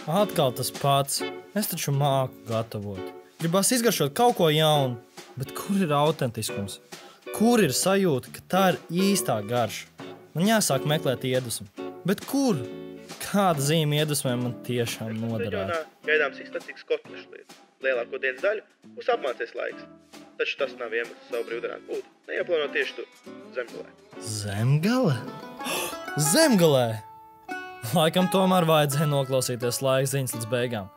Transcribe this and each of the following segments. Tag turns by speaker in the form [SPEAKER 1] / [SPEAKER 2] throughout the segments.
[SPEAKER 1] Atkal tas pats. Es taču māku gatavot. Gribās izgaršot kaut ko jaunu, bet kur ir autentiskums? Kur ir sajūta, ka tā ir īstā garša? Man jāsāk meklēt iedvesmu. Bet kur? Kāda zīme iedvesmē man tiešām noderētu?
[SPEAKER 2] Gaidāms izstacīgs kotlešu lietu. Lielāko dienas daļu būs apmācies laiks. Taču tas nav iemesls savu brīvdienāku būt. Neieplāno tieši tur, Zemgalē.
[SPEAKER 1] Zemgale? Zemgalē! Laikam tomēr vajadzēja noklausīties laika ziņas līdz beigām.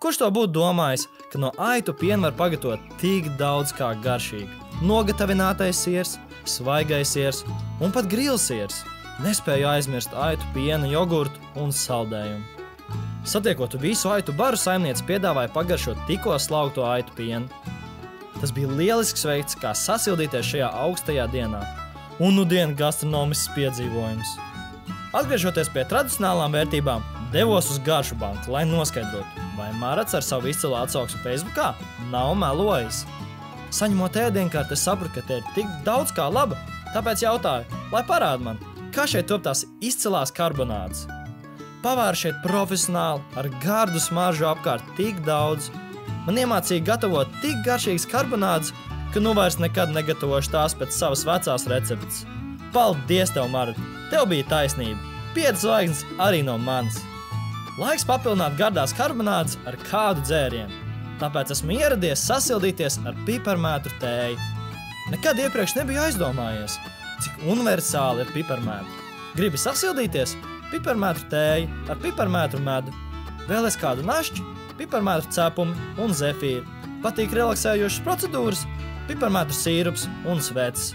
[SPEAKER 1] Kurš to būtu domājis, ka no aitu piena var pagatavot tik daudz kā garšīgi? Nogatavinātais siers, svaigais siers un pat grilsiers. Nespēju aizmirst aitu piena, jogurtu un saldējumu. Satiekot visu aitu baru, saimniece piedāvāja pagaršot tikko slaugto aitu pienu. Tas bija lielisks veids, kā sasildīties šajā augstajā dienā. Un nudien gastronomisks piedzīvojums. Atgriežoties pie tradicionālām vērtībām, devos uz garšu banku, lai noskaidrotu, vai Marats ar savu izcilu atsauksmi Facebookā nav melojis. Saņemot ēdienkarti, es sapratu, ka te ir tik daudz kā laba, tāpēc jautāju, lai parāda man, kā šeit top tās izcilās karbonādes. Pavāri šeit profesionāli, ar gardu smaržu apkārt tik daudz. Man iemācīja gatavot tik garšīgas karbonādes, ka nu vairs nekad negatavošu tās pēc savas vecās receptes. Paldies tev, Marat! Tev bija taisnība. 5 zvaigznes arī no manis. Laiks papilnāt gardās karbonādes ar kādu dzērienu. Tāpēc esmu ieradies sasildīties ar piparmētru tēju. Nekad iepriekš nebiju aizdomājies, cik universāli ir piparmētri. Gribi sasildīties? Piparmētru tēju ar piparmētru medu. Vēlies kādu našķi, piparmētru cepumi un zefīri. Patīk relaksējošas procedūras, piparmētru sīrups un sveces.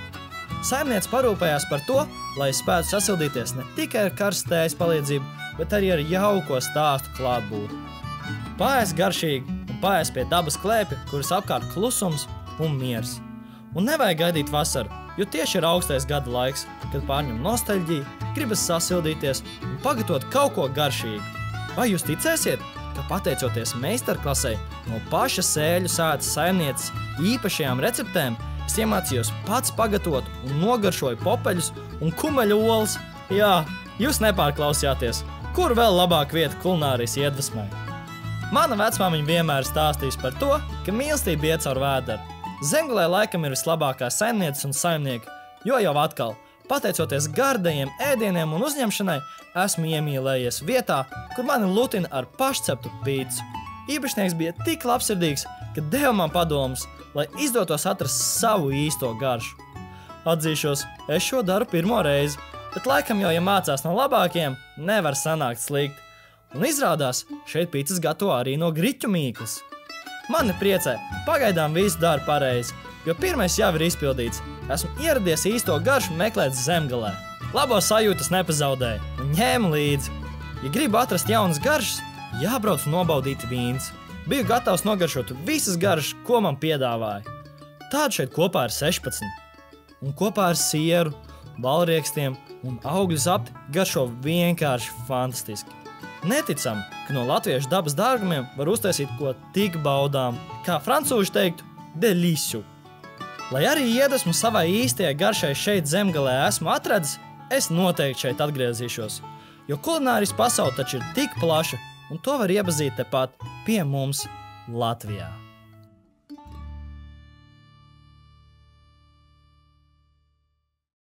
[SPEAKER 1] Saimniece parūpējās par to, lai spētu sasildīties ne tikai ar karstu tējas palīdzību, bet arī ar jauko stāstu klātbūtni. Paēst garšīgi un paēst pie dabas klēpja, kuras apkārt klusums un miers. Un nevajag gaidīt vasaru, jo tieši ir augstais gada laiks, kad pārņem nostalģiju, gribas sasildīties un pagatavot kaut ko garšīgu. Vai jūs ticēsiet, ka pateicoties meistarklasei no paša sēļu sētas saimnieces īpašajām receptēm, es iemācījos pats pagatavot un nogaršoju popeļus un kumeļu olas? Jā, jūs nepārklausījāties, kur vēl labāk vieta kulinārijas iedvesmai. Mana vecmāmiņa vienmēr stāstīs par to, ka mīlestība iet caur vēderu. Zemgalē laikam ir vislabākās saimnieces un saimnieki, jo jau atkal, pateicoties gardajiem ēdieniem un uzņemšanai, esmu iemīlējies vietā, kur mani lutina ar pašceptu pīcu. Īpašnieks bija tik labsirdīgs, ka deva man padomus, lai izdotos atrast savu īsto garšu. Atzīšos, es šo daru pirmo reizi, bet laikam jau, ja mācās no labākiem, nevar sanākt slikti. Un izrādās, šeit pīcas gatavo arī no griķu mīklas. Mani priecē, pagaidām visu daru pareizi, jo pirmais jau ir izpildīts. Esmu ieradies īsto garšu meklēt Zemgalē. Labo sajūtas nepazaudēju un ņēmu līdzi. Ja gribu atrast jaunas garšas, jābrauc nobaudīt vīns. Biju gatavs nogaršot visas garšas, ko man piedāvāja. Tādu šeit kopā ir 16. Un kopā ar sieru, balriekstiem un augļu zapti garšo vienkārši fantastiski. Neticam, ka no latviešu dabas dārgumiem var uztaisīt ko tik baudām, kā francūži teiktu, delicieux. Lai arī iedvesmu savai īstajai garšai šeit Zemgalē esmu atradis, es noteikti šeit atgriezīšos, jo kulinārijas pasaule taču ir tik plaša, un to var iepazīt tepat pie mums Latvijā.